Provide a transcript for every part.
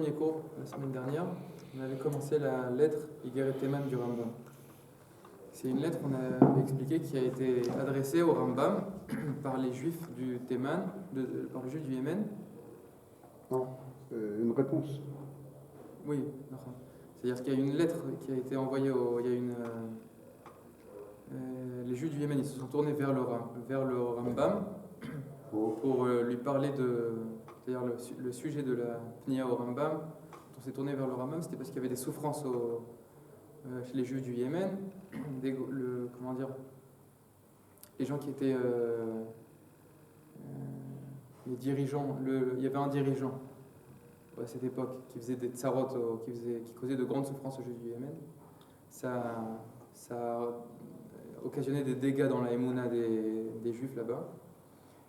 premier cours, la semaine dernière, on avait commencé la lettre Igeret Teman du Rambam. C'est une lettre qu'on avait expliqué qui a été adressée au Rambam par les juifs du Théman, par le juif du Yémen. Non, une réponse. Oui, c'est-à-dire qu'il y a une lettre qui a été envoyée les juifs du Yémen, ils se sont tournés vers le Rambam pour lui parler c'est-à-dire le sujet de la Pnia au Rambam. Quand on s'est tourné vers le Rambam, c'était parce qu'il y avait des souffrances chez les juifs du Yémen, les gens qui étaient les dirigeants. Il y avait un dirigeant à cette époque qui faisait des tsarot, qui causait de grandes souffrances aux juifs du Yémen. Ça a occasionné des dégâts dans la émouna des juifs là-bas.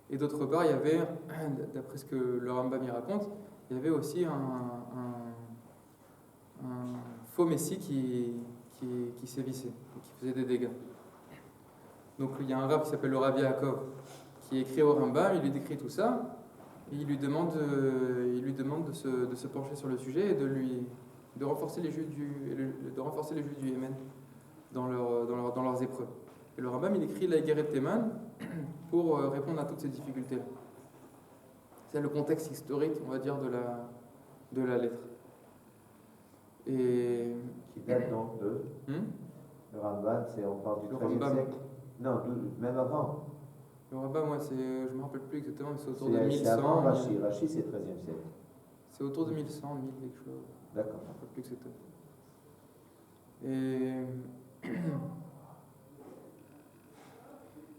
Et d'autre part, il y avait, d'après ce que le Rambam y raconte, il y avait aussi un faux messie qui sévissait, qui faisait des dégâts. Donc il y a un rabbin qui s'appelle le Rabbi Yaakov qui écrit au Rambam, il lui décrit tout ça, et il lui demande de se pencher sur le sujet et de renforcer les juifs du Yémen dans leurs épreuves. Et le Rambam, il écrit la Igeret Teman pour répondre à toutes ces difficultés-là. C'est le contexte historique, on va dire, de la lettre. Et qui date donc de le Rambam, on parle du XIIIe siècle. Non, même avant. Le Rambam, moi, je ne me rappelle plus exactement, mais c'est autour de C'est 1100. avant Rashi. Rashi, c'est XIIIe siècle. C'est autour de 1100, 1000 quelque chose. D'accord. Je ne me rappelle plus exactement.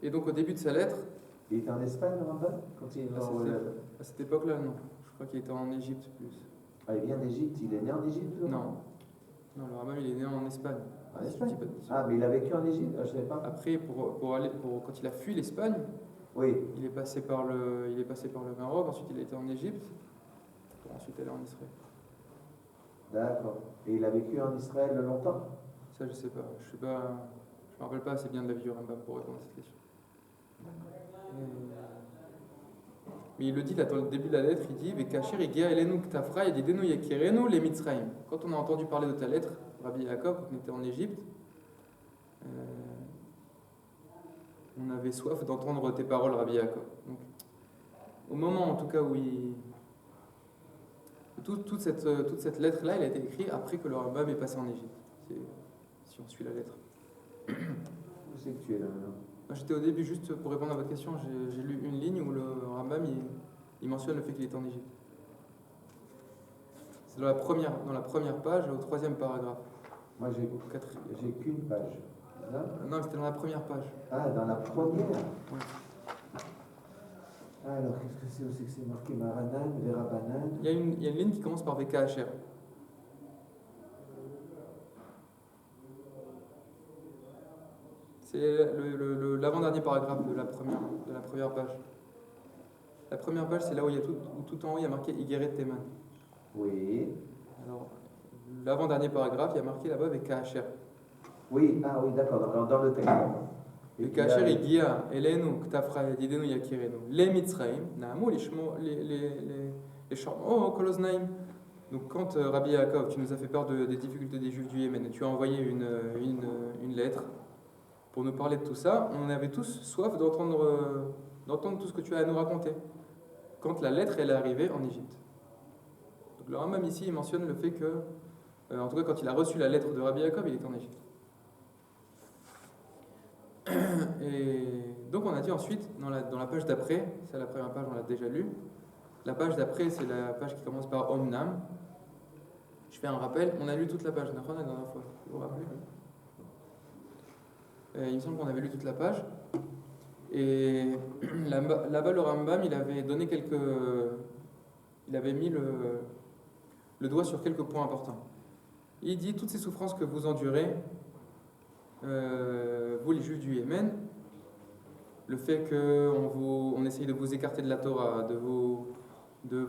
Et donc, au début de sa lettre. Il était en Espagne, le Rambam À cette époque-là, non. Je crois qu'il était en Égypte plus. Ah, il vient d'Égypte. Il est né en Égypte? Non, le Rambam, il est né en Espagne. En Espagne? Ah, mais il a vécu en Égypte? Je ne savais pas. Après, quand il a fui l'Espagne, oui. Il est passé par le Maroc, ensuite il a été en Égypte, pour ensuite aller en Israël. D'accord. Et il a vécu en Israël longtemps? Ça, je sais pas. Je me rappelle pas assez bien de la vie du Rambam pour répondre à cette question. Mais il le dit là, dans le début de la lettre, il dit Vekasher igia elenu ktafra yedidenu yakirenu le Mitzrayim. Quand on a entendu parler de ta lettre, Rabbi Yaakov, quand on était en Égypte, on avait soif d'entendre tes paroles, Rabbi Yaakov. Donc, au moment, en tout cas, où toute cette lettre-là, elle a été écrite après que le Rambam est passé en Égypte. Si on suit la lettre. Où c'est que tu es là maintenant? J'étais au début, juste pour répondre à votre question, j'ai lu une ligne où le Rambam il mentionne le fait qu'il était en Égypte. C'est dans la première page, au 3e paragraphe. Moi, j'ai qu'une page. Non, c'était dans la première page. Ah, dans la première? Oui. Alors, qu'est-ce que c'est? Où c'est que c'est marqué Maranan, Verabanan? Il y a une ligne qui commence par VKHR. C'est l'avant-dernier paragraphe de la première page. La première page, c'est là où il y a tout en haut, il y a marqué Igeret Teman. Oui. Alors, l'avant-dernier paragraphe, il y a marqué là-bas VKHR. Oui, d'accord, dans le texte. VKHR igia elenu ktafra yedidenu yakirenu le Mitzrayim naamu les shamo koloznaim. Donc quand Rabbi Yaakov, tu nous as fait peur des difficultés des Juifs du Yémen et tu as envoyé une lettre pour nous parler de tout ça, on avait tous soif d'entendre tout ce que tu as à nous raconter. Quand la lettre elle est arrivée en Égypte. Donc le Rambam ici il mentionne le fait que, en tout cas quand il a reçu la lettre de Rabbi Yaakov, il était en Égypte. Et donc on a dit ensuite, dans la page d'après, c'est la première page, on l'a déjà lu. La page d'après, c'est la page qui commence par Omnam. Je fais un rappel, on a lu toute la page, la dernière fois, vous vous rappelez? Il me semble qu'on avait lu toute la page. Et là-bas, le Rambam, il avait mis le doigt sur quelques points importants. Il dit, toutes ces souffrances que vous endurez, vous les Juifs du Yémen, le fait qu'on essaye de vous écarter de la Torah, de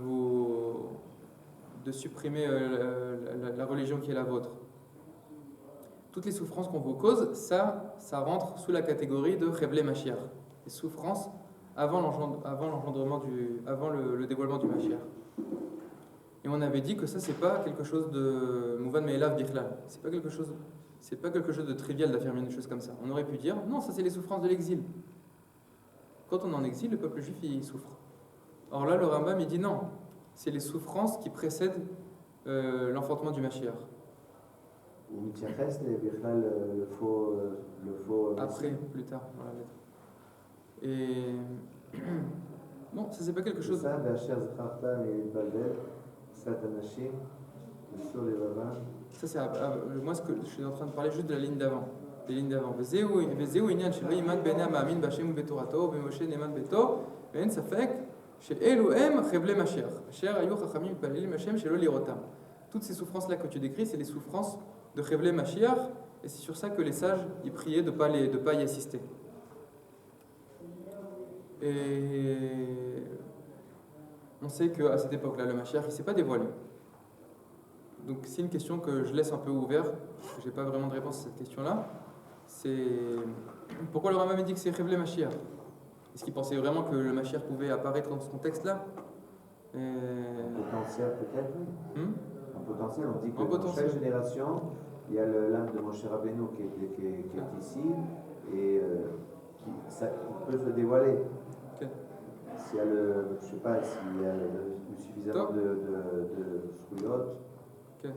supprimer la religion qui est la vôtre, toutes les souffrances qu'on vous cause, ça rentre sous la catégorie de Chevlei Mashiach, les souffrances avant le dévoilement du Mashiach. Et on avait dit que ça, c'est pas quelque chose de Mouvan Me'elav Bichlal. C'est pas quelque chose de trivial d'affirmer une chose comme ça. On aurait pu dire, non, ça c'est les souffrances de l'exil. Quand on est en exil, le peuple juif, il souffre. Or là, le Rambam, il dit non, c'est les souffrances qui précèdent l'enfantement du Mashiach. Ou Mityaches, le faux. Après, plus tard, dans la lettre. Et. Bon, ça c'est pas quelque chose. Ça, ça c'est. Moi, je suis en train de parler juste de la ligne d'avant. Les lignes d'avant. Vezeu inyan shelo iman bnei ha'ma'amin b'Hashem u'betorato u'b'Moshe ne'eman beto ve'en safek she'elu hem chevlei Mashiach. Asher hayu chachamim mitpalelim Hashem shelo lirotam. Toutes ces souffrances-là que tu décris, c'est les souffrances de chevlei Mashiach, et c'est sur ça que les sages ils priaient de pas y assister. Et on sait qu'à cette époque-là, le Mashiach il s'est pas dévoilé. Donc c'est une question que je laisse un peu ouverte, parce que j'ai pas vraiment de réponse à cette question-là. C'est pourquoi le Rambam dit que c'est Chevlei Mashiach. Est-ce qu'il pensait vraiment que le Mashiach pouvait apparaître dans ce contexte-là? Un potentiel peut-être. Un potentiel, on dit que dans chaque génération, il y a l'âme de Moshe Rabbeinu qui est ici et qui peut se dévoiler. Okay. S'il y a je sais pas, s'il y a suffisamment de srouillottes, okay.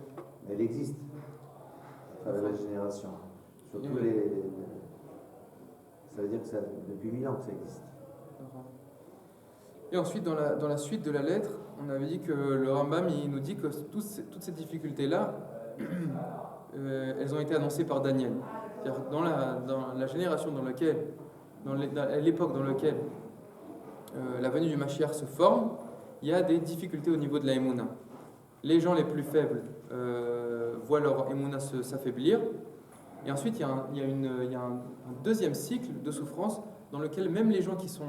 Elle existe à travers les générations. Surtout ça veut dire que depuis 1000 ans que ça existe. Et ensuite, dans la suite de la lettre, on avait dit que le Rambam il nous dit que toutes ces difficultés-là, elles ont été annoncées par Daniel. C'est-à-dire dans la génération à l'époque dans laquelle la venue du Mashiach se forme, il y a des difficultés au niveau de la Emouna. Les gens les plus faibles voient leur Emouna s'affaiblir. Et ensuite, il y a un deuxième cycle de souffrance dans lequel même les gens qui sont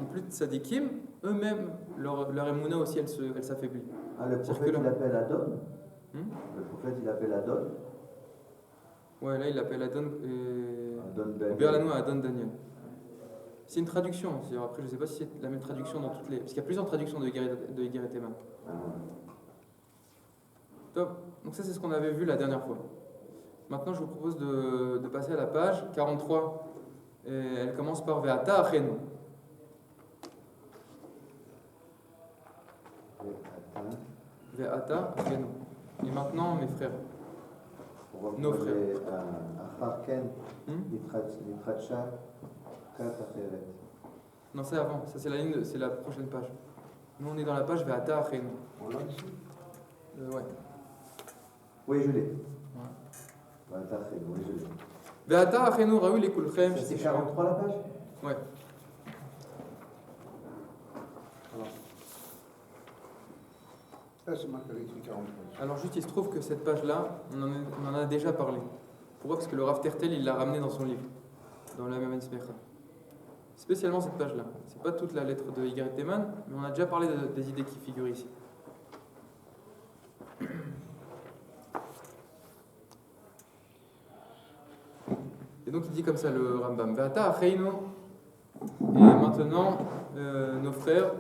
plus tzadikim, eux-mêmes, leur Emouna aussi, elle s'affaiblit. Ah, le prophète, il appelle Adon. Le prophète, il appelle Adon. Ouais, là, il appelle Adon Daniel. Berlanois Adon Daniel. C'est une traduction. Après, je ne sais pas si c'est la même traduction dans toutes les... Parce qu'il y a plusieurs traductions de Yigaret Eman. Top. Donc ça, c'est ce qu'on avait vu la dernière fois. Maintenant, je vous propose de passer à la page 43. Et elle commence par Ve'ata achenu. Ve'ata achenu. Et maintenant, mes frères. Nos frères. Non, c'est avant. Ça, c'est la prochaine page. Nous, on est dans la page Ve'ata achenu. On l'a ici Ouais. Oui, je l'ai. Ve'ata achenu ra'u lekulchem. C'est 43 la page? Ouais. Là, c'est marqué écrit 43. Alors juste, il se trouve que cette page-là, on en a déjà parlé. Pourquoi? Parce que le Rav Tertel, il l'a ramené dans son livre, dans la Mamen Smecha. Spécialement cette page-là. C'est pas toute la lettre de Yigaret Eman, mais on a déjà parlé des idées qui figurent ici. Et donc il dit comme ça le Rambam. Ve'ata achenu. Et maintenant, nos frères.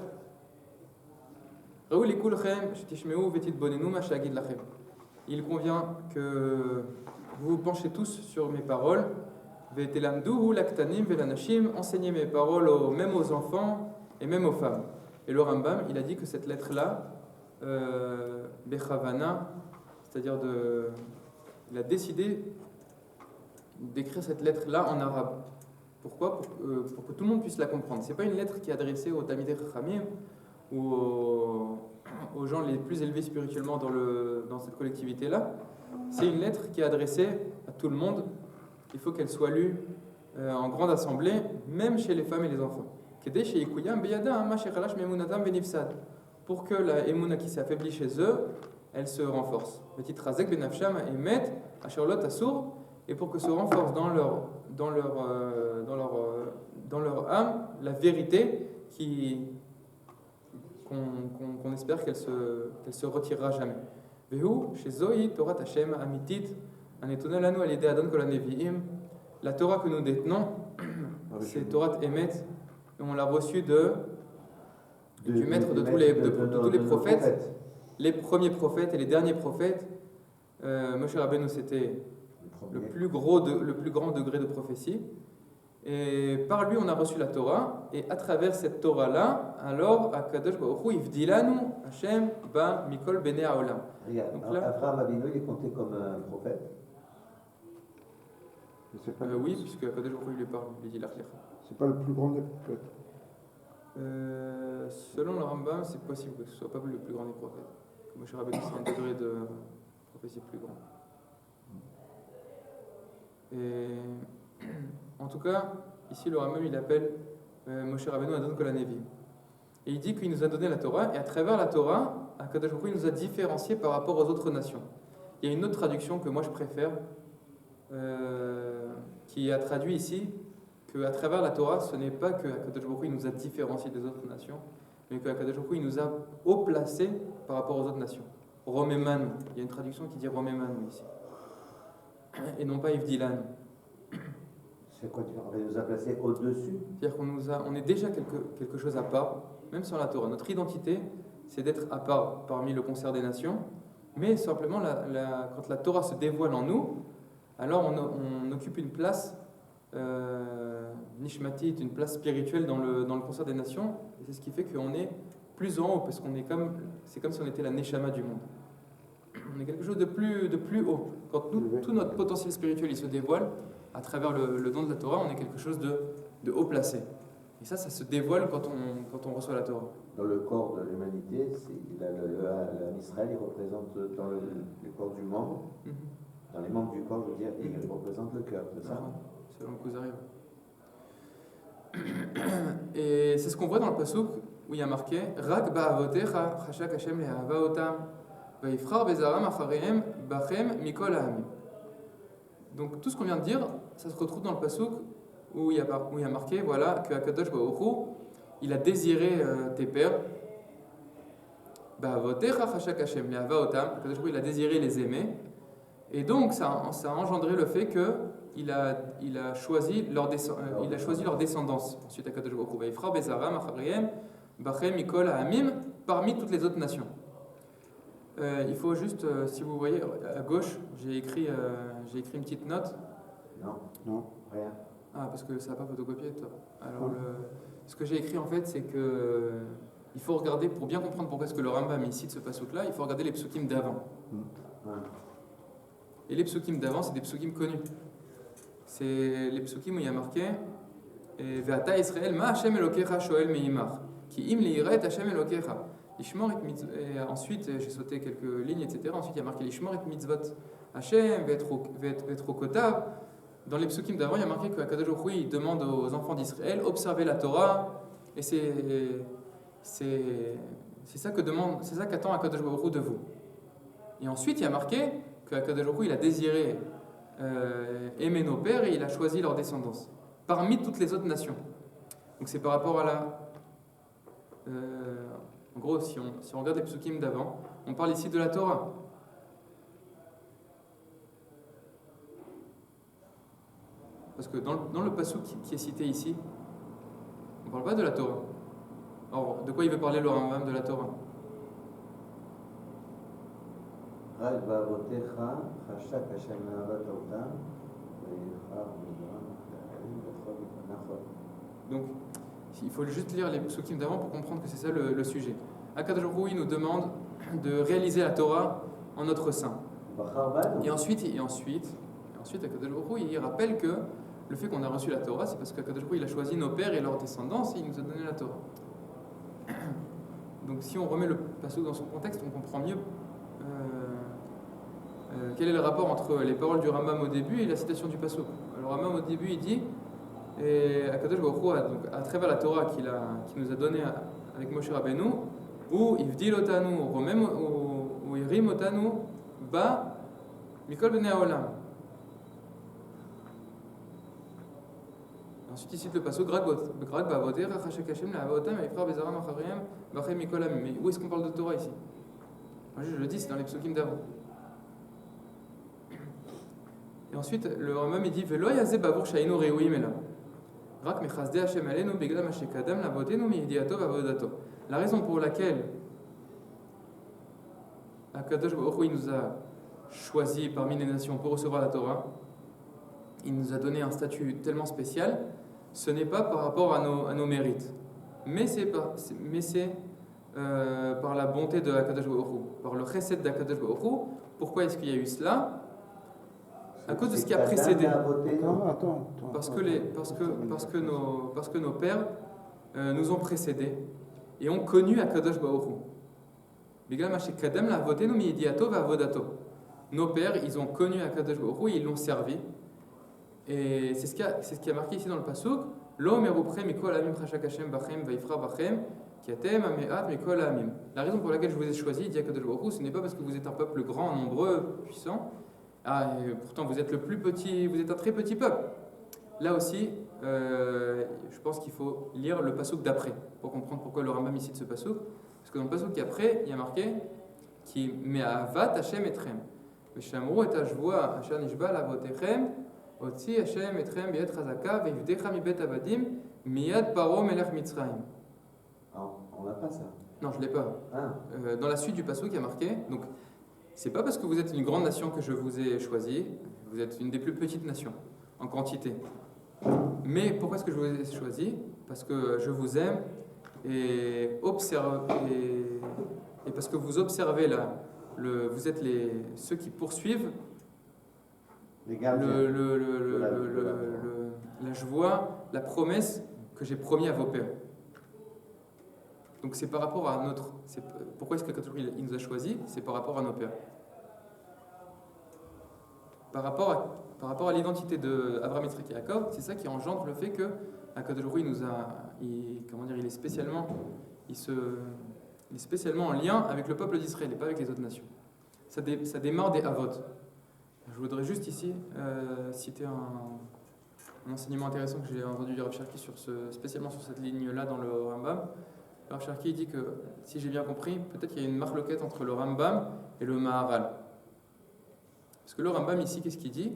Il convient que vous vous penchez tous sur mes paroles. Enseignez mes paroles même aux enfants et même aux femmes. Et le Rambam, il a dit que cette lettre-là, Bechavana, c'est-à-dire il a décidé d'écrire cette lettre-là en arabe. Pourquoi? Pour que tout le monde puisse la comprendre. C'est pas une lettre qui est adressée aux Talmidei Chachamim ou aux gens les plus élevés spirituellement dans cette collectivité-là. C'est une lettre qui est adressée à tout le monde. Il faut qu'elle soit lue en grande assemblée, même chez les femmes et les enfants. Pour que la émouna qui s'est affaiblie chez eux, elle se renforce. Et pour que se renforce dans leur âme la vérité qu'on espère qu'elle se retirera jamais. La Torah que nous détenons, c'est Torah Emet, et on l'a reçue du maître de tous les prophètes, les premiers prophètes et les derniers prophètes. Moshe Rabbeinu, c'était le plus grand degré de prophétie. Et par lui, on a reçu la Torah. Et à travers cette Torah-là, alors, Akadosh Baruch Hu, Ivdilanu Hashem ba Mikol Bnei Haolam. Regarde, Avraham Avinu, il est compté comme un prophète. Oui, puisque Akadosh Baruch Hu lui parle, il dit l'Archir. C'est pas le plus grand des prophètes. Selon le Rambam, c'est possible que ce soit pas le plus grand des prophètes. Moshe Rabbeinu, c'est un degré de prophétie plus grand. Et en tout cas, ici le Rambam il appelle Moshe Rabbeinu Adon Kol HaNevi. Et il dit qu'il nous a donné la Torah, et à travers la Torah, Akadosh Baruch Hu nous a différenciés par rapport aux autres nations. Il y a une autre traduction que moi je préfère, qui a traduit ici qu'à travers la Torah, ce n'est pas que Akadosh Baruch Hu nous a différenciés des autres nations, mais que Akadosh Baruch Hu il nous a haut placés par rapport aux autres nations. Romemanu, il y a une traduction qui dit Romemanu ici, et non pas Ivdilan. C'est quoi différent? Il nous a placés au-dessus? C'est-à-dire on est déjà quelque chose à part, même sur la Torah. Notre identité, c'est d'être à part parmi le concert des nations, mais simplement quand la Torah se dévoile en nous, alors on occupe une place nishmatit, une place spirituelle dans le concert des nations, et c'est ce qui fait qu'on est plus en haut, parce c'est comme si on était la neshama du monde. On est quelque chose de plus haut. Quand tout notre potentiel spirituel il se dévoile, à travers le don de la Torah, on est quelque chose de haut placé. Et ça se dévoile quand on reçoit la Torah. Dans le corps de l'humanité, l'Israël, il représente dans le corps du membre, dans les membres du corps, je veux dire, il représente le cœur, c'est ça? Selon Kuzari. Et c'est ce qu'on voit dans le pasuk où il y a marqué Rak ba'avotecha chashak Hashem le'ahava otam va'yifrar bezaram acharehem bachem mikol ha'amim. Donc tout ce qu'on vient de dire, ça se retrouve dans le pasuk où il y a marqué voilà, que Akadosh Baruch Hu, il a désiré tes pères. Ba'avotecha chashak Hashem le'ahava otam. Akadosh Baruch Hu, il a désiré les aimer. Et donc ça a engendré le fait que il a choisi leur descendance. Ensuite, Akadosh Baruch Hu va'yifrar bezaram acharehem bachem mikol ha'amim, parmi toutes les autres nations. Il faut juste, si vous voyez, à gauche, j'ai écrit une petite note. Non, rien. Ah, parce que ça n'a pas photocopié, toi. Alors, ce que j'ai écrit, en fait, c'est que il faut regarder, pour bien comprendre pourquoi est-ce que le Rambam cite ce pasuk-là, il faut regarder les psukim d'avant. Et les psukim d'avant, c'est des psukim connus. C'est les psukim où il y a marqué Ve'ata Israël, ma Hashem Elokecha shoel me'imach, ki im li'iret Hashem Elokecha. Et ensuite, j'ai sauté quelques lignes, etc. Ensuite, il y a marqué Lishmor et mitzvot Hashem, ve'etrokotav. Dans les psukim d'avant, il y a marqué que Akadosh Baruch Hu il demande aux enfants d'Israël observer la Torah. Et c'est ça qu'attend Akadosh Baruch Hu de vous. Et ensuite, il y a marqué que Akadosh Baruch Hu il a désiré aimer nos pères et il a choisi leur descendance parmi toutes les autres nations. Donc c'est par rapport à en gros, si on regarde les psukim d'avant, on parle ici de la Torah. Parce que dans le pasuk qui est cité ici, on ne parle pas de la Torah. Alors, de quoi il veut parler le Rambam de la Torah? Donc, il faut juste lire les psukim d'avant pour comprendre que c'est ça le sujet. Akadosh Baruch Hu nous demande de réaliser la Torah en notre sein. Et ensuite Akadosh Baruch Hu il rappelle que le fait qu'on a reçu la Torah, c'est parce qu'Akadosh Baruch Hu il a choisi nos pères et leur descendance et il nous a donné la Torah. Donc si on remet le pasuk dans son contexte, on comprend mieux quel est le rapport entre les paroles du Rambam au début et la citation du pasuk. Le Rambam au début il dit et Akadosh Baruch Hu, donc à travers la Torah qu'il nous a donnée avec Moshe Rabbeinu, ou Ivdil otanu, ou Irim otanu, ba Mikol Bnei Haolam. Ensuite, il cite le pasuk Grag ba'avoter, Chashak Hashem le'avotam, va'yifrar bezaram acharehem, bachem Mikol ha'amim. Mais où est-ce qu'on parle de Torah ici? Moi, je le dis, c'est dans les psukim d'avant. Et ensuite, le Rambam il dit Velo yazeh bavur shayinu reuim ela. La raison pour laquelle Akadosh Baruch Hu, il nous a choisis parmi les nations pour recevoir la Torah. Il nous a donné un statut tellement spécial. Ce n'est pas par rapport à nos mérites, mais c'est par la bonté de Akadosh Baruch Hu, par le chesed d'Akadosh Baruch Hu. Pourquoi est-ce qu'il y a eu cela? À cause de ce qui a précédé. Parce que nos pères nous ont précédés et ont connu Akadosh Baruch Hu. Nos pères, ils ont connu Akadosh Baruch Hu et ils l'ont servi. Et c'est ce qui a marqué ici dans le pasuk. La raison pour laquelle je vous ai choisi, dit Akadosh Baruch Hu, ce n'est pas parce que vous êtes un peuple grand, nombreux, puissant. Et pourtant vous êtes le plus petit, vous êtes un très petit peuple. Là aussi, je pense qu'il faut lire le pasuk d'après pour comprendre pourquoi le Rambam ici de ce pasuk. Parce que dans le pasuk qui est après, il y a marqué qui met avat Hashem etrem. Veshamru et ashvoa asher nishba lavotechem otzi Hashem etrem biyad chazaka veivdecha mibet avadim miyad paro melech Mitzrayim. On n'a pas ça. Non, je l'ai pas. Dans la suite du pasuk, il y a marqué. Donc, c'est pas parce que vous êtes une grande nation que je vous ai choisi. Vous êtes une des plus petites nations en quantité. Mais pourquoi est-ce que je vous ai choisi? Parce que je vous aime et parce que vous observez là, vous êtes ceux qui poursuivent les gardiens. La joie, la promesse que j'ai promis à vos pères. Donc c'est par rapport à pourquoi est-ce que il nous a choisis? C'est par rapport à nos pères. Par rapport à l'identité d'Abraham, Yitzhak et Yaakov, c'est ça qui engendre le fait que Akadosh Baruch Hu il est spécialement en lien avec le peuple d'Israël et pas avec les autres nations. Ça démarre des Avot. Je voudrais juste ici citer un enseignement intéressant que j'ai entendu du Rav Cherki spécialement sur cette ligne-là dans le Rambam. Le Rav Cherki dit que, si j'ai bien compris, peut-être qu'il y a une marloquette entre le Rambam et le Maharal. Parce que le Rambam ici, qu'est-ce qu'il dit?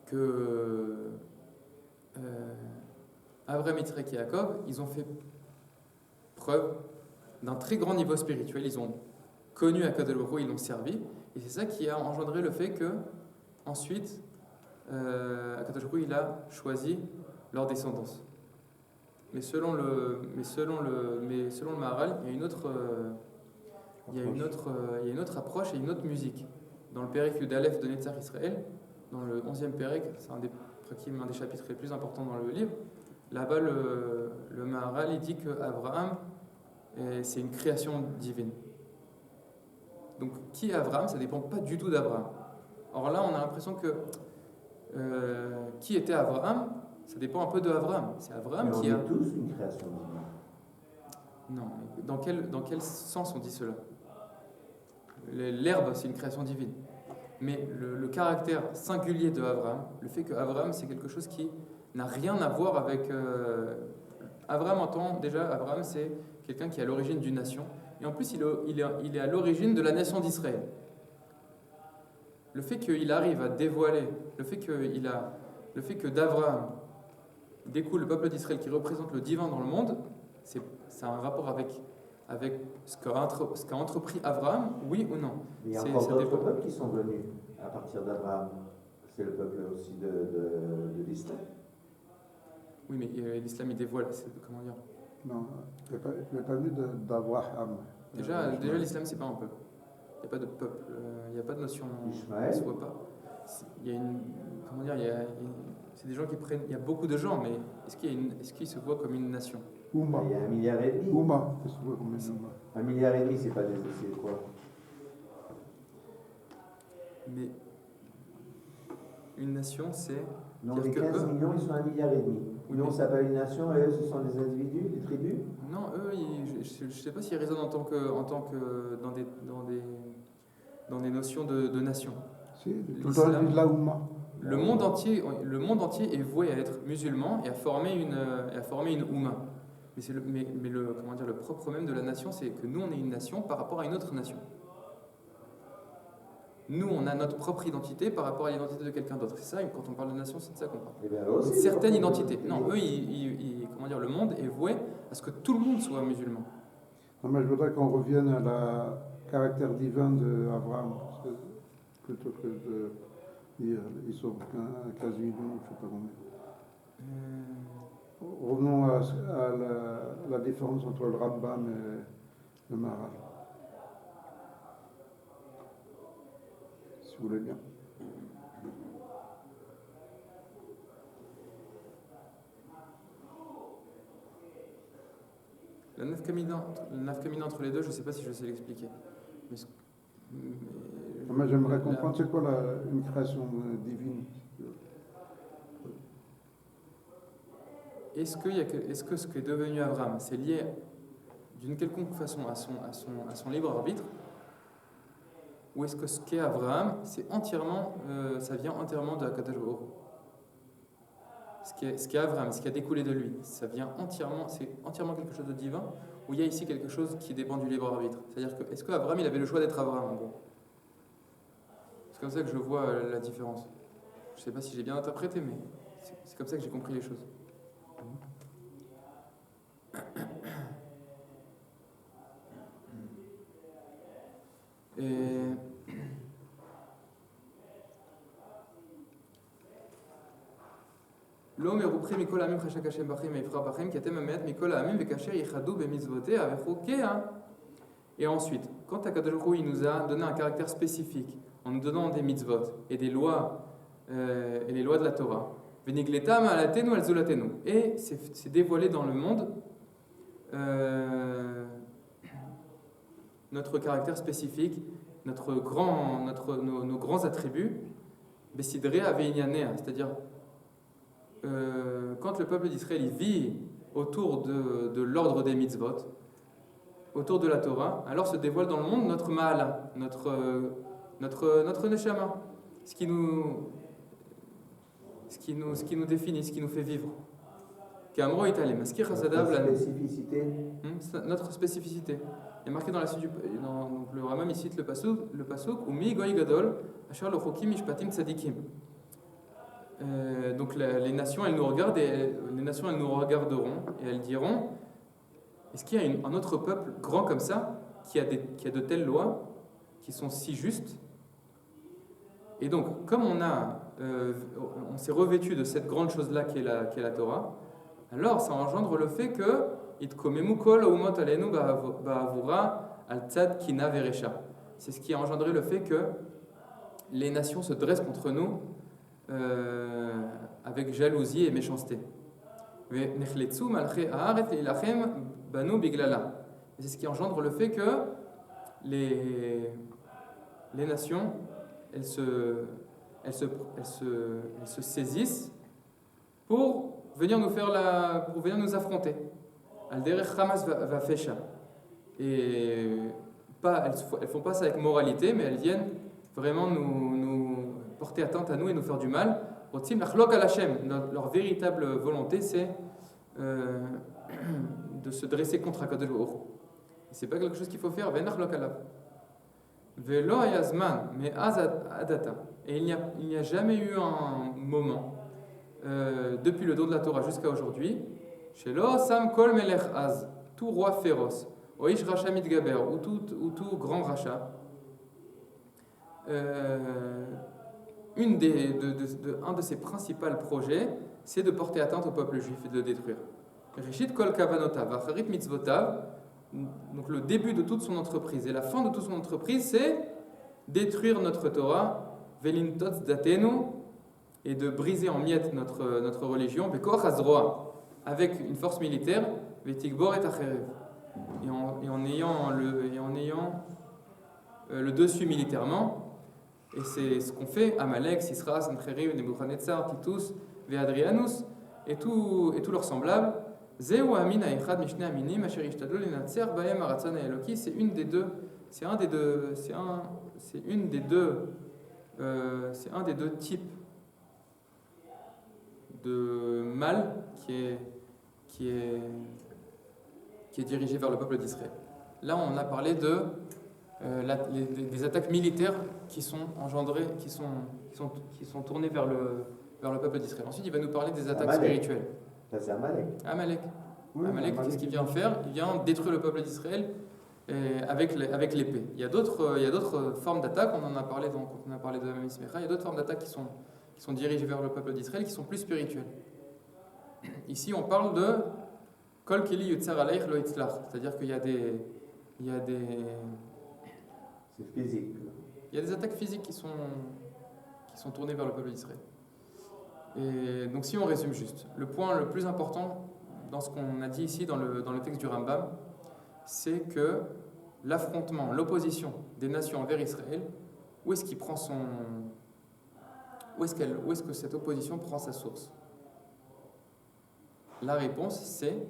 Que Abraham, Yitzhak et Yaakov, ils ont fait preuve d'un très grand niveau spirituel. Ils ont connu Akadosh Baruch Hu, ils l'ont servi. Et c'est ça qui a engendré le fait que, ensuite, Akadosh Baruch Hu, il a choisi leur descendance. Mais selon le Maharal, il y a une autre approche et une autre musique. Dans le Pérek Yud Aleph de Netzach Israël, dans le 11e Pérek, c'est un des chapitres les plus importants dans le livre, là-bas le Maharal il dit que Abraham, c'est une création divine. Donc qui est Abraham? Ça ne dépend pas du tout d'Abraham. Or là, on a l'impression que qui était Abraham? Ça dépend un peu de Abraham. C'est Abraham qui a... On est tous une création divine. Non, dans quel sens on dit cela? L'herbe, c'est une création divine. Mais le caractère singulier de Abraham, le fait que Abraham, c'est quelque chose qui n'a rien à voir avec... Abraham, c'est quelqu'un qui est à l'origine d'une nation. Et en plus, il est à l'origine de la nation d'Israël. Le fait qu'il arrive à dévoiler, le fait que d'Abraham découle le peuple d'Israël qui représente le divin dans le monde, c'est un rapport avec ce qu'a entrepris Abraham, oui ou non? Il y a encore d'autres peuples qui sont venus à partir d'Abraham. C'est le peuple aussi de l'islam. Oui, mais l'islam, il dévoile, comment dire? Non, il n'est pas venu d'Abraham. Déjà l'islam, c'est pas un peuple. Il n'y a pas de peuple, il n'y a pas de notion. Ishmaël. Il se voit pas. Il y a c'est des gens qui prennent. Il y a beaucoup de gens, mais est-ce qu'ils se voient comme une nation? Ouma. Il y a 1,5 milliard. Ouma. Qu'est-ce que tu vois comme une Ouma? 1,5 milliard, c'est pas des. C'est quoi? Mais une nation, c'est. Non, les 15 millions, ils sont 1,5 milliard. Oui, nous, on s'appelle une nation et eux, ce sont des individus, des tribus? Non, eux, je ne sais pas s'ils résonnent en tant que dans des notions de nation. Si, tout le temps, de la Ouma. Le monde entier est voué à être musulman et à former une Ouma. Mais le propre même de la nation, c'est que nous, on est une nation par rapport à une autre nation. Nous, on a notre propre identité par rapport à l'identité de quelqu'un d'autre. C'est ça, quand on parle de nation, c'est de ça qu'on parle. Une certaine identité. Non, eux, le monde est voué à ce que tout le monde soit musulman. Non, mais je voudrais qu'on revienne à caractère divin d'Abraham, plutôt que de dire ils sont quasi non, je sais pas combien. Revenons à la différence entre le Rambam et le Maharal. Si vous voulez bien. Le nafkamina entre les deux, je ne sais pas si je sais l'expliquer. Moi, j'aimerais comprendre, c'est quoi une création divine? Est-ce que ce qui est devenu Abraham, c'est lié d'une quelconque façon à son libre arbitre? Ou est-ce que ce qu'est Abraham, ça vient entièrement de Akadosh Baruch Hu? Ce qu'est Abraham, ce qui a découlé de lui, c'est entièrement quelque chose de divin, ou il y a ici quelque chose qui dépend du libre arbitre? C'est-à-dire que, est-ce qu'Abraham, il avait le choix d'être Abraham, en gros? C'est comme ça que je vois la différence. Je ne sais pas si j'ai bien interprété, mais c'est comme ça que j'ai compris les choses. Et l'homme est repris Mikol Amim Chashak Hashem Bachim et Ifra Bachim Katem Amet Mikol Amim Vekacher Yichadou Bemizvote Avechokea. Et ensuite, quand Akadosh Baruch Hu, il nous a donné un caractère spécifique en nous donnant des mitzvot et des lois et les lois de la Torah, Venigleta Ma'alatenu Al-Zulatenu, et c'est dévoilé dans le monde notre caractère spécifique, nos grands attributs, Bessidre Aveinyanea, c'est-à-dire quand le peuple d'Israël vit autour de l'ordre des mitzvot, autour de la Torah, alors se dévoile dans le monde notre Ma'ala, notre Neshama, ce qui nous définit, ce qui nous fait vivre. Kamro Italem, spécificité. Notre spécificité. Il est marqué dans la suite donc le Ramam il cite le pasuk Umi Goy Gadol Asher lo Chokim Mishpatim Tzadikim. Donc les nations elles nous regardent et les nations elles nous regarderont et elles diront: est-ce qu'il y a un autre peuple grand comme ça qui a de telles lois qui sont si justes? Et donc comme on s'est revêtu de cette grande chose là qui est la Torah, alors ça engendre le fait que c'est ce qui a engendré le fait que les nations se dressent contre nous avec jalousie et méchanceté. Et c'est ce qui engendre le fait que les nations elles se saisissent pour venir nous affronter. Al-derech Hamas va fesha. Et elles font pas ça avec moralité, mais elles viennent vraiment nous porter atteinte à nous et nous faire du mal. Leur véritable volonté, c'est de se dresser contre Akadosh Baruch Hu. C'est pas quelque chose qu'il faut faire. Velo ayazman, mais adata. Et il n'y a jamais eu un moment depuis le don de la Torah jusqu'à aujourd'hui, Shelo Sam Kol Melech Az, tout roi féroce, Oish Racha Mitgaber, ou tout grand rachat, un de ses principaux projets, c'est de porter atteinte au peuple juif et de le détruire. Rishit Kol Kavanotav, Vacharit Mitzvotav, donc le début de toute son entreprise et la fin de toute son entreprise, c'est détruire notre Torah, Velintot Datenu, et de briser en miettes notre religion, avec une force militaire, et en ayant le dessus militairement. Et c'est ce qu'on fait Amalek, Sisra, Sancheriv, Nebuchadnezzar, Titus, Véadrianus et tous leurs semblables. C'est un des deux types de mal qui est dirigé vers le peuple d'Israël. Là, on a parlé des attaques militaires qui sont engendrées, qui sont tournées vers le peuple d'Israël. Ensuite, il va nous parler des attaques spirituelles. Ça, c'est Amalek. Amalek. Oui, Amalek, qu'est-ce qu'il vient faire? Il vient détruire le peuple d'Israël avec l'épée. Il y a d'autres formes d'attaque, on en a parlé quand on a parlé de Hamim Smecha, il y a d'autres formes d'attaque qui sont dirigées vers le peuple d'Israël, qui sont plus spirituelles. Ici, on parle de Kol Keli Yutzer Aleich Lo Yitzlach, c'est-à-dire qu'il y a des C'est physique. Il y a des attaques physiques qui sont tournées vers le peuple d'Israël. Et donc si on résume juste, le point le plus important dans ce qu'on a dit ici dans le texte du Rambam, c'est que l'affrontement, l'opposition des nations envers Israël, où est-ce que cette opposition prend sa source? La réponse, c'est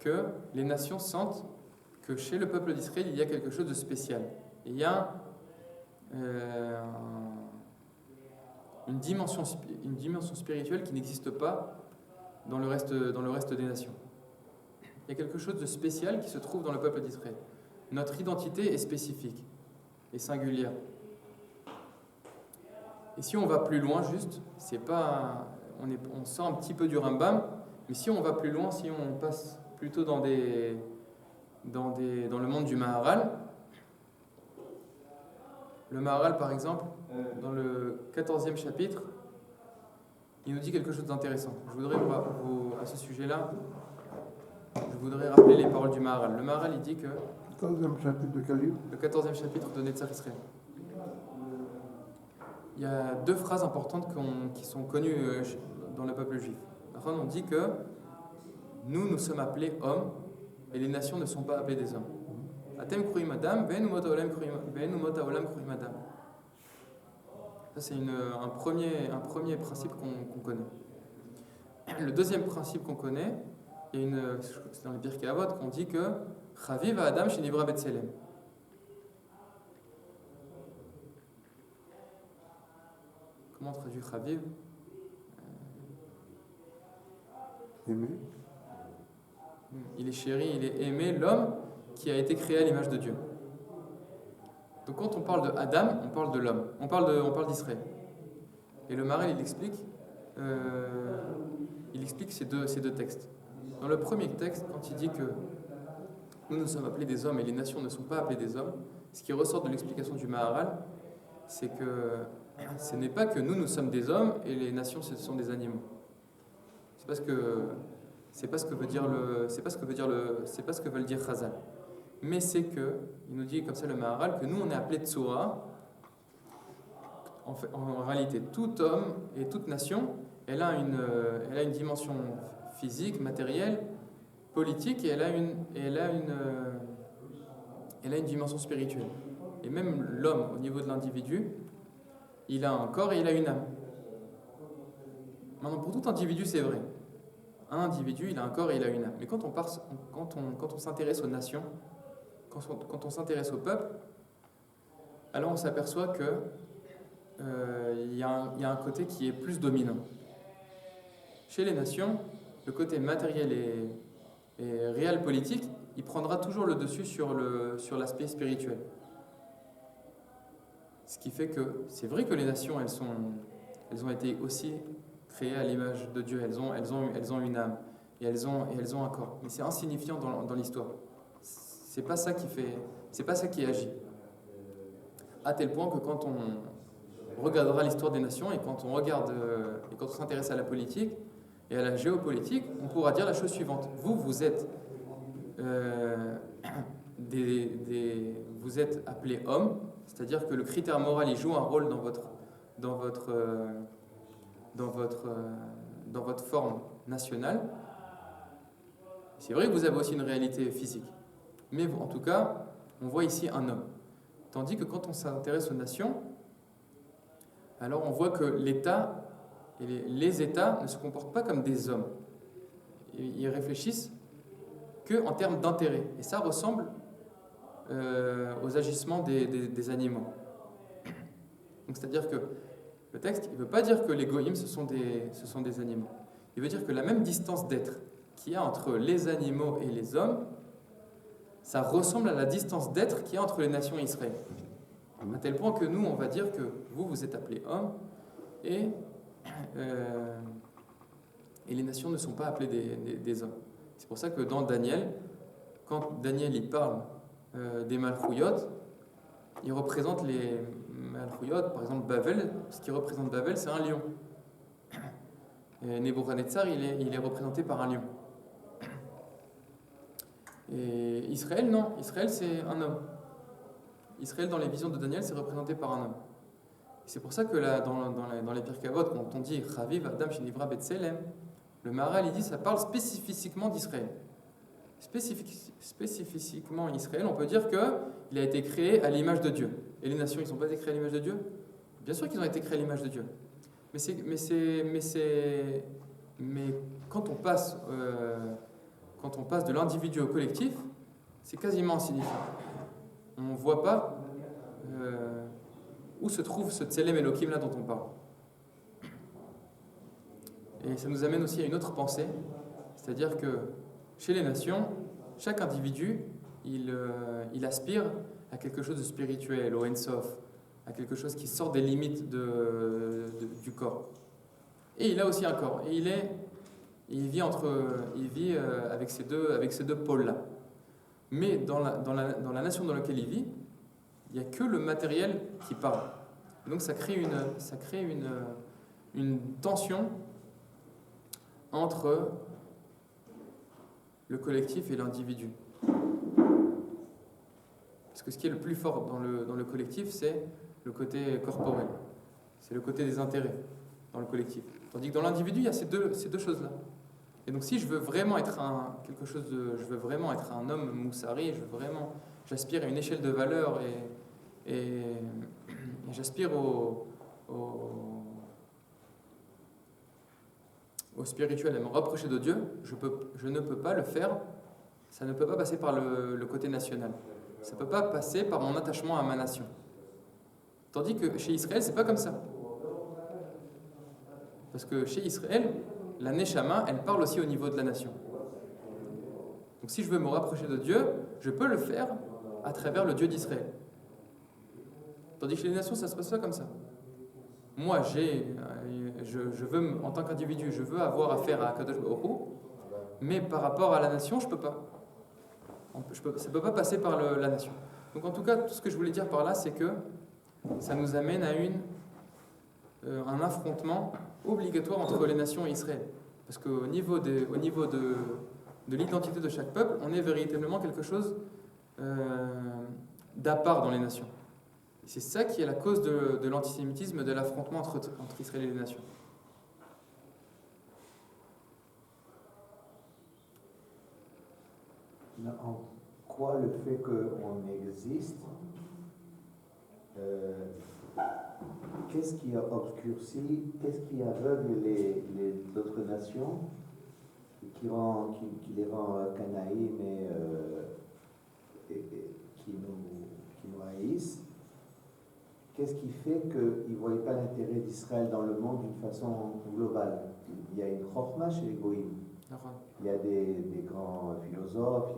que les nations sentent que chez le peuple d'Israël, il y a quelque chose de spécial. Il y a une dimension spirituelle qui n'existe pas dans le reste des nations. Il y a quelque chose de spécial qui se trouve dans le peuple d'Israël. Notre identité est spécifique et singulière. Et si on va plus loin, juste, on sort un petit peu du Rambam, mais si on va plus loin, si on passe plutôt dans le monde du Maharal, le Maharal, par exemple, dans le 14e chapitre, il nous dit quelque chose d'intéressant. Je voudrais, à ce sujet-là, rappeler les paroles du Maharal. Le Maharal, il dit que... 14e chapitre de quel livre? Le 14e chapitre de Netzach Israël. Il y a deux phrases importantes qui sont connues dans le peuple juif. On dit que nous sommes appelés hommes et les nations ne sont pas appelées des hommes. Atem kruim adam, ve'enu mot haolam kruim adam. Ça, c'est un premier principe qu'on connaît. Le deuxième principe qu'on connaît, c'est dans les Pirkei Avot qu'on dit que Chaviv Adam shenivra Betselem. Comment on traduit Chaviv? Aimé. Il est chéri, il est aimé, l'homme qui a été créé à l'image de Dieu. Donc quand on parle de Adam, on parle de l'homme, on parle d'Israël. Et le Maharal, il explique ces deux textes. Dans le premier texte, quand il dit que nous sommes appelés des hommes et les nations ne sont pas appelées des hommes, ce qui ressort de l'explication du Maharal, c'est que ce n'est pas que nous sommes des hommes et les nations ce sont des animaux. C'est pas ce que veut le dire Chazal. Mais c'est que, il nous dit comme ça le Maharal, que nous on est appelés Tsoura. En réalité, tout homme et toute nation, elle a une dimension physique, matérielle, politique, et elle a une dimension spirituelle. Et même l'homme, au niveau de l'individu, il a un corps et il a une âme. Maintenant, pour tout individu, c'est vrai. Un individu, il a un corps et il a une âme. Mais quand on s'intéresse aux nations, quand on s'intéresse au peuple, alors on s'aperçoit que il y a un côté qui est plus dominant. Chez les nations, le côté matériel et réel politique, il prendra toujours le dessus sur l'aspect spirituel. Ce qui fait que c'est vrai que les nations, elles ont été aussi créées à l'image de Dieu. Elles ont une âme et elles ont un corps. Mais c'est insignifiant dans l'histoire. C'est pas ça qui agit. À tel point que quand on regardera l'histoire des nations et quand on s'intéresse à la politique et à la géopolitique, on pourra dire la chose suivante. Vous êtes vous êtes appelés hommes, c'est-à-dire que le critère moral il joue un rôle dans votre forme nationale. C'est vrai que vous avez aussi une réalité physique, mais en tout cas, on voit ici un homme. Tandis que quand on s'intéresse aux nations, alors on voit que l'État et les États ne se comportent pas comme des hommes. Ils réfléchissent qu'en termes d'intérêt. Et ça ressemble aux agissements des animaux. Donc, c'est-à-dire que le texte ne veut pas dire que les goïms ce sont des animaux. Il veut dire que la même distance d'être qu'il y a entre les animaux et les hommes, ça ressemble à la distance d'être qu'il y a entre les nations et Israël. À tel point que nous, on va dire que vous êtes appelés hommes et les nations ne sont pas appelées des hommes. C'est pour ça que dans Daniel, quand Daniel il parle des Malchouyot, ils représentent les Malchouyot, par exemple Bavel, ce qui représente Bavel, c'est un lion. Et Nebuchadnezzar, il est représenté par un lion. Et Israël, non. Israël, c'est un homme. Israël, dans les visions de Daniel, c'est représenté par un homme. Et c'est pour ça que là, dans les Pirkei Avot, quand on dit Chaviv Adam Shenivra Betselem, le Maharal, il dit ça parle spécifiquement d'Israël. Spécifiquement Israël, on peut dire qu'il a été créé à l'image de Dieu. Et les nations, ils n'ont pas été créés à l'image de Dieu? Bien sûr qu'ils ont été créés à l'image de Dieu. Mais quand on passe de l'individu au collectif, c'est quasiment insignifiant. On ne voit pas où se trouve ce Tselem Elohim là dont on parle. Et ça nous amène aussi à une autre pensée, c'est-à-dire que chez les nations, chaque individu, il aspire à quelque chose de spirituel, au Ensof, à quelque chose qui sort des limites du corps. Et il a aussi un corps. Et il vit avec ces deux pôles-là. Mais dans la nation dans laquelle il vit, il n'y a que le matériel qui parle. Et donc ça crée une tension entre le collectif et l'individu. Parce que ce qui est le plus fort dans le collectif, c'est le côté corporel. C'est le côté des intérêts dans le collectif. Tandis que dans l'individu, il y a ces deux choses-là. Et donc si je veux vraiment être je veux vraiment être un homme moussari, j'aspire à une échelle de valeur et j'aspire au spirituel, à me rapprocher de Dieu, je ne peux pas le faire, ça ne peut pas passer par le côté national. Ça ne peut pas passer par mon attachement à ma nation. Tandis que chez Israël, c'est pas comme ça. Parce que chez Israël, la Neshama, elle parle aussi au niveau de la nation. Donc si je veux me rapprocher de Dieu, je peux le faire à travers le Dieu d'Israël. Tandis que chez les nations, ça ne se passe pas comme ça. Moi, je veux, en tant qu'individu, je veux avoir affaire à Kadosh Baruch Hu, mais par rapport à la nation, je ne peux pas. Ça ne peut pas passer par la nation. Donc en tout cas, tout ce que je voulais dire par là, c'est que ça nous amène à un affrontement obligatoire entre les nations et Israël. Parce qu'au niveau de l'identité de chaque peuple, on est véritablement quelque chose d'à part dans les nations. Et c'est ça qui est la cause de l'antisémitisme, de l'affrontement entre Israël et les nations. En quoi le fait qu'on existe, qu'est-ce qui a obscurci, qu'est-ce qui aveugle les autres nations, qui les rend canaïm et qui nous haïssent? Qu'est-ce qui fait qu'ils ne voient pas l'intérêt d'Israël dans le monde d'une façon globale? Il y a une chorma chez les goïms. Il y a des grands philosophes,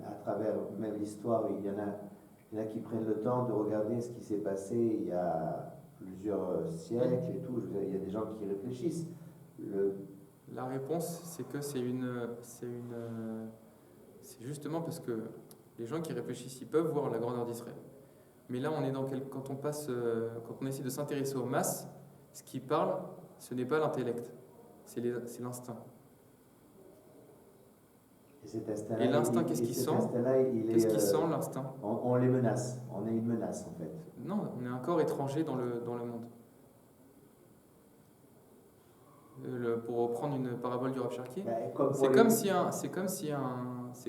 à travers même l'histoire, il y en a qui prennent le temps de regarder ce qui s'est passé il y a plusieurs siècles et tout. Il y a des gens qui réfléchissent. La réponse, c'est que c'est justement parce que les gens qui réfléchissent, ils peuvent voir la grandeur d'Israël. Mais là, quand on essaie de s'intéresser aux masses, ce qui parle, ce n'est pas l'intellect, c'est l'instinct. Et l'instinct, qu'est-ce qu'il sent? Qu'est-ce qu'il sent, l'instinct? On les menace. On est une menace, en fait. Non, on est un corps étranger dans le monde. Pour reprendre une parabole du Rav Cherki, c'est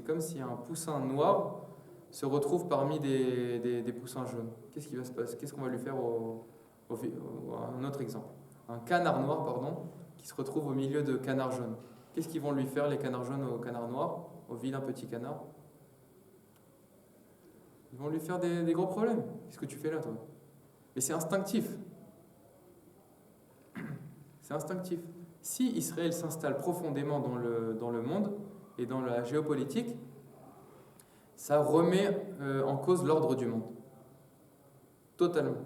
comme si un poussin noir se retrouve parmi des poussins jaunes. Qu'est-ce qui va se passer? Qu'est-ce qu'on va lui faire un autre exemple. Un canard noir, qui se retrouve au milieu de canards jaunes. Qu'est-ce qu'ils vont lui faire, les canards jaunes aux canards noirs, au vilain petit canard? Ils vont lui faire des gros problèmes. Qu'est-ce que tu fais là, toi? Mais c'est instinctif. C'est instinctif. Si Israël s'installe profondément dans le monde et dans la géopolitique, ça remet en cause l'ordre du monde. Totalement.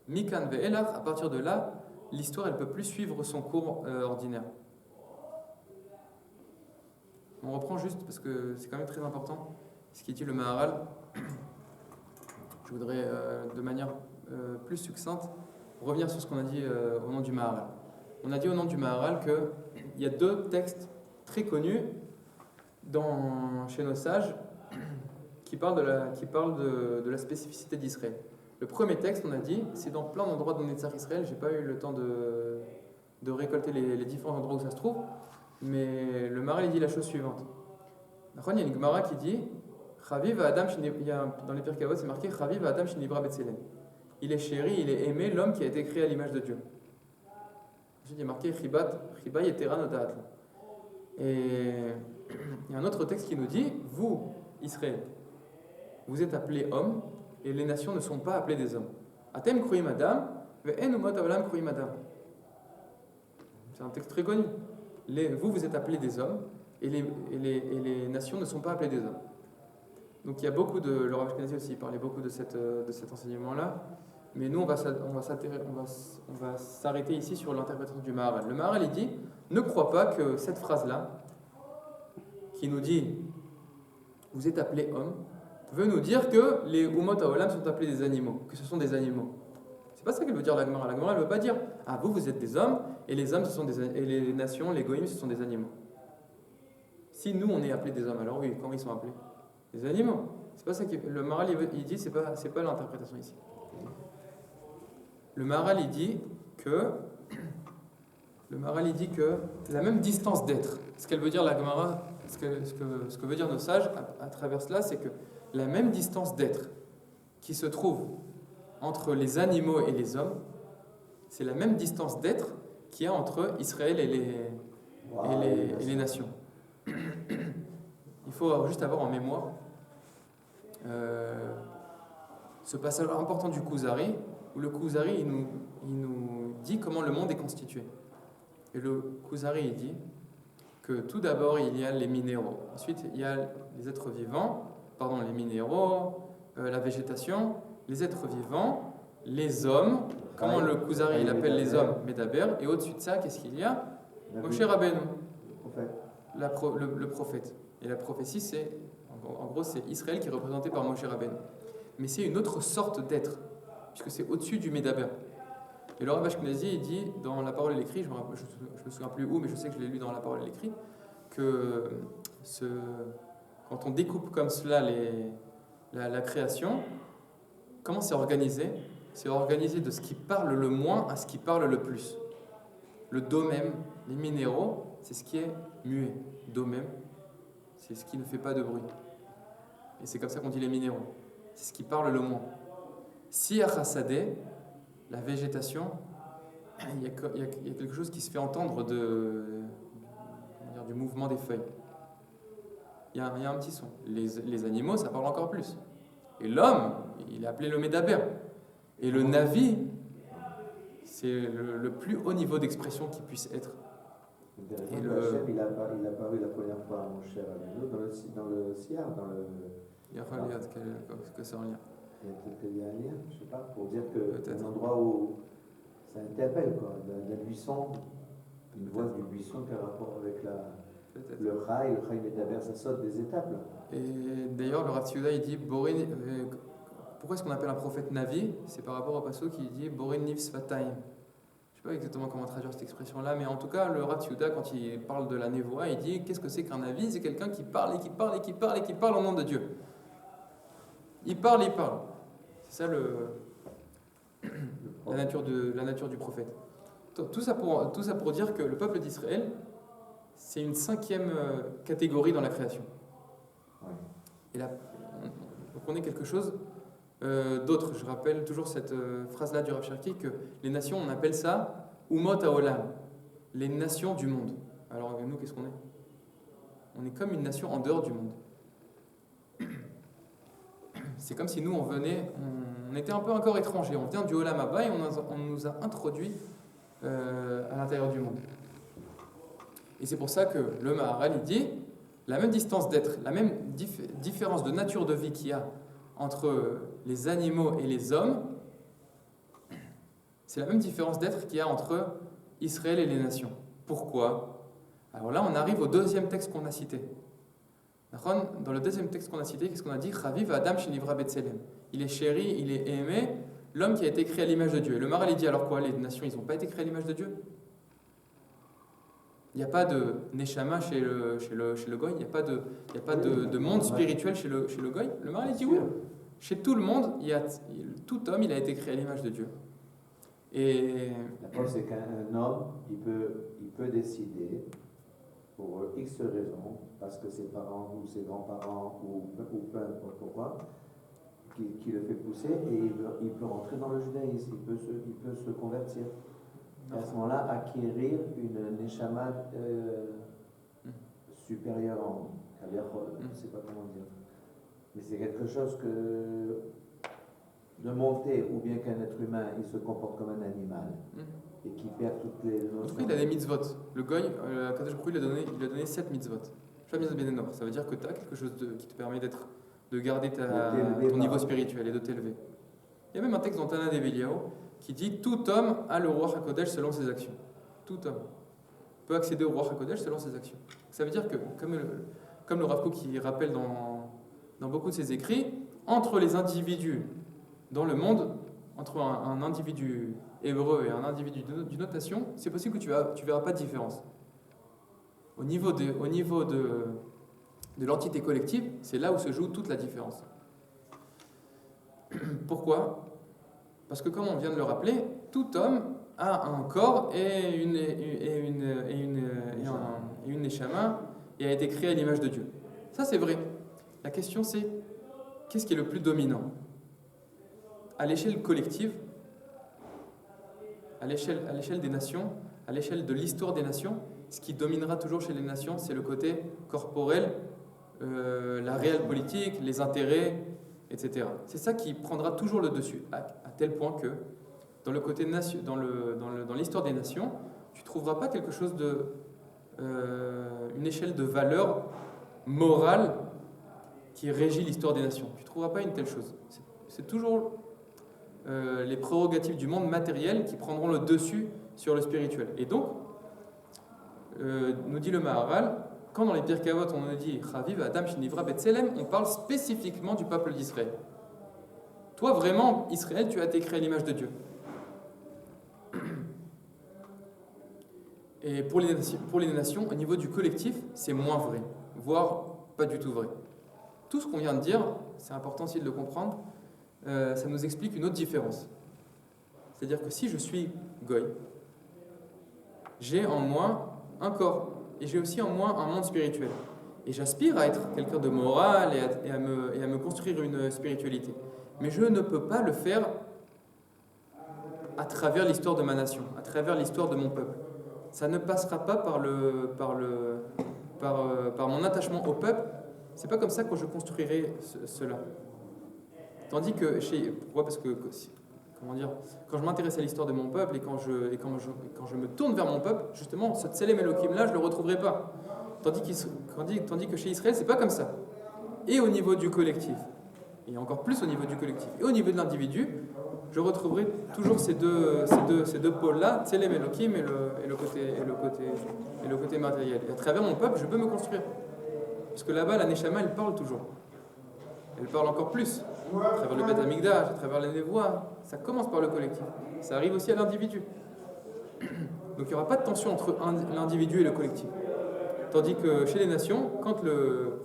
Mikan ve'elach, à partir de là, l'histoire, elle ne peut plus suivre son cours ordinaire. On reprend juste parce que c'est quand même très important ce qui dit le Maharal. Je voudrais, de manière plus succincte, revenir sur ce qu'on a dit au nom du Maharal. On a dit au nom du Maharal qu'il y a deux textes très connus chez nos sages qui parlent de la spécificité d'Israël. Le premier texte, on a dit, c'est dans plein d'endroits dans Netzach Israël. Je n'ai pas eu le temps de récolter les différents endroits où ça se trouve, mais le Maharal dit la chose suivante. Il y a une Gemara qui dit Chaviv Adam, dans les Pirkei Avot, c'est marqué Chaviv Adam Shinibra B'Tselem. Il est chéri, il est aimé, l'homme qui a été créé à l'image de Dieu. Ensuite, il y a marqué Chiba Yetera Nodaat. Et il y a un autre texte qui nous dit vous, Israël, vous êtes appelés hommes et les nations ne sont pas appelées des hommes. Atem Kruim Adam, Ve'en Umot Haolam Kruim Adam. C'est un texte très connu. Vous êtes appelés des hommes et les nations ne sont pas appelées des hommes. Donc il y a beaucoup de... Le Rav Ashkenazi aussi parlait beaucoup de cet enseignement-là. Mais nous, on va s'arrêter ici sur l'interprétation du Maharal. Le Maharal, il dit, ne crois pas que cette phrase-là, qui nous dit « vous êtes appelés hommes », veut nous dire que les Umot Haolam sont appelés des animaux, que ce sont des animaux. C'est pas ça qu'elle veut dire la Gemara. La Gemara, elle ne veut pas dire « ah, vous êtes des hommes, et les hommes, et les nations, les goïms, ce sont des animaux ». Si nous, on est appelés des hommes, alors oui, comment ils sont appelés ? Des animaux. C'est pas ça que le Maharal il dit, c'est pas l'interprétation ici. Le Maharal il dit que la même distance d'être, ce qu'elle veut dire la Gemara, ce que veut dire nos sages à travers cela, c'est que la même distance d'être qui se trouve entre les animaux et les hommes, c'est la même distance d'être qu'il y a entre Israël et les nations. Il faut juste avoir en mémoire ce passage important du Kuzari, où le Kuzari il nous dit comment le monde est constitué. Et le Kuzari il dit que tout d'abord il y a les minéraux, ensuite il y a les êtres vivants, les minéraux, la végétation, les êtres vivants, les hommes, comment le Kuzari il appelle les hommes, Medaber, et au-dessus de ça qu'est-ce qu'il y a ? Moshe Rabbeinu, le prophète. Et la prophétie c'est, en gros c'est Israël qui est représenté par Moshe Rabbeinu. Mais c'est une autre sorte d'être, puisque c'est au-dessus du Medaber. Et le Rav Ashkenazi, il dit dans La Parole et l'Écrit, je me souviens plus où, mais je sais que je l'ai lu dans La Parole et l'Écrit, que quand on découpe comme cela la création, comment c'est organisé ? C'est organisé de ce qui parle le moins à ce qui parle le plus. Le domème, les minéraux, c'est ce qui est muet. Domème, c'est ce qui ne fait pas de bruit. Et c'est comme ça qu'on dit les minéraux. C'est ce qui parle le moins. Si à Chassadeh, la végétation, il y a quelque chose qui se fait entendre du mouvement des feuilles. Il y a un petit son. Les animaux, ça parle encore plus. Et l'homme, il est appelé le Medaber. Et le Navi, c'est le plus haut niveau d'expression qui puisse être. Et il a apparu la première fois à Moshe Rabbeinu dans le Siyar, dans le... Il y a un lien, que c'est en lien. Peut-être qu'il y a un lien, je ne sais pas, pour dire que c'est un endroit où ça interpelle, quoi. La buisson, une voix du buisson qui a rapport avec le Chai Medaber, ça saute des étapes. Là. Et d'ailleurs, le Rav Tzouda, il dit pourquoi est-ce qu'on appelle un prophète Navi ? C'est par rapport au passage qui dit Borin Niv Svatayim. Je ne sais pas exactement comment traduire cette expression-là, mais en tout cas, le Rav Tzouda, quand il parle de la névoie, il dit qu'est-ce que c'est qu'un Navi ? C'est quelqu'un qui parle et qui parle et qui parle et qui parle au nom de Dieu. Il parle. C'est ça la nature du prophète. Tout ça pour dire que le peuple d'Israël, c'est une 5e catégorie dans la création. Et là, on connaît quelque chose d'autre. Je rappelle toujours cette phrase-là du Rav Cherki, que les nations, on appelle ça Umot Haolam, les nations du monde. Alors nous, qu'est-ce qu'on est ? On est comme une nation en dehors du monde. C'est comme si nous, on était un peu encore étrangers. On vient du Olam Haba et on nous a introduits à l'intérieur du monde. Et c'est pour ça que le Maharal, il dit, la même distance d'être, la même différence de nature de vie qu'il y a entre les animaux et les hommes, c'est la même différence d'être qu'il y a entre Israël et les nations. Pourquoi ? Alors là, on arrive au deuxième texte qu'on a cité. Dans le deuxième texte qu'on a cité, qu'est-ce qu'on a dit? Chaviv Adam Shenivra Betselem. Il est chéri, il est aimé, l'homme qui a été créé à l'image de Dieu. Et le Maral il dit alors quoi? Les nations, ils n'ont pas été créées à l'image de Dieu? Il n'y a pas de Neshama chez le Goy, il n'y a pas de monde spirituel chez le Goy. Le Maral il dit oui. Chez tout le monde, tout homme, il a été créé à l'image de Dieu. Et la preuve, c'est qu'un homme, il peut décider, pour X raisons, parce que ses parents ou ses grands-parents ou peu importe pourquoi, qui le fait pousser, et il peut rentrer dans le judaïsme, il peut se convertir. Et à ce moment-là, acquérir une neshama supérieure en Kaviachol, je ne sais pas comment dire. Mais c'est quelque chose que de monter, ou bien qu'un être humain, il se comporte comme un animal, et qui perd toutes les notions. En tout cas, il a des mitzvot. Le Goy, Kadosh Baruch Hu, il a donné 7 mitzvot. Ça veut dire que tu as quelque chose qui te permet de garder ton niveau spirituel et de t'élever. Il y a même un texte dans Tana Develiao qui dit tout homme a le roi HaKodesh selon ses actions. Tout homme peut accéder au roi HaKodesh selon ses actions. Ça veut dire que, comme le Rav Kook qui rappelle dans beaucoup de ses écrits, entre les individus dans le monde, entre un individu hébreu et un individu d'une autre nation, c'est possible que tu verras pas de différence. Au niveau de l'entité collective, c'est là où se joue toute la différence. Pourquoi? Parce que comme on vient de le rappeler, tout homme a un corps et une neshama et a été créé à l'image de Dieu. Ça c'est vrai. La question c'est, qu'est-ce qui est le plus dominant? À l'échelle collective, à l'échelle des nations, à l'échelle de l'histoire des nations, ce qui dominera toujours chez les nations, c'est le côté corporel, la réelle politique, les intérêts, etc. C'est ça qui prendra toujours le dessus, à tel point que dans le côté dans l'histoire des nations, tu ne trouveras pas quelque chose une échelle de valeur morale qui régit l'histoire des nations. Tu ne trouveras pas une telle chose. C'est toujours les prérogatives du monde matériel qui prendront le dessus sur le spirituel. Et donc, nous dit le Maharal, quand dans les Pirkei Avot on nous dit Chaviv Adam Shenivra Betselem, on parle spécifiquement du peuple d'Israël. Toi vraiment, Israël, tu as été créé à l'image de Dieu. Et pour les nations, au niveau du collectif, c'est moins vrai, voire pas du tout vrai. Tout ce qu'on vient de dire, c'est important aussi de le comprendre, ça nous explique une autre différence. C'est-à-dire que si je suis Goy, j'ai en moi un corps, et j'ai aussi en moi un monde spirituel. Et j'aspire à être quelqu'un de moral et à me construire une spiritualité. Mais je ne peux pas le faire à travers l'histoire de ma nation, à travers l'histoire de mon peuple. Ça ne passera pas par mon attachement au peuple. C'est pas comme ça que je construirai cela. Tandis que pourquoi? Parce que quand je m'intéresse à l'histoire de mon peuple et quand je me tourne vers mon peuple, justement, ce Tselem Elohim là, je le retrouverai pas. Tandis que chez Israël, c'est pas comme ça. Et au niveau du collectif, et encore plus au niveau du collectif, et au niveau de l'individu, je retrouverai toujours ces deux pôles-là, Tselem Elohim et le côté matériel. Et à travers mon peuple, je peux me construire. Parce que là-bas, la Neshama, elle parle toujours. Elle parle encore plus. À travers le Beth Amikdash, à travers les Névois. Ça commence par le collectif. Ça arrive aussi à l'individu. Donc il n'y aura pas de tension entre l'individu et le collectif. Tandis que chez les nations, quand le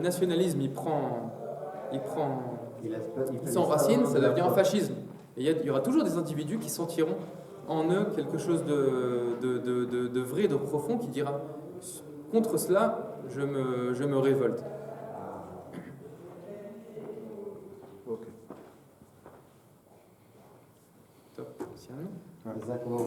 nationalisme il s'enracine, ça devient un fascisme. Et il y aura toujours des individus qui sentiront en eux quelque chose de vrai, de profond, qui dira contre cela, je me révolte. Ok. Top. C'est un nom. Exactement.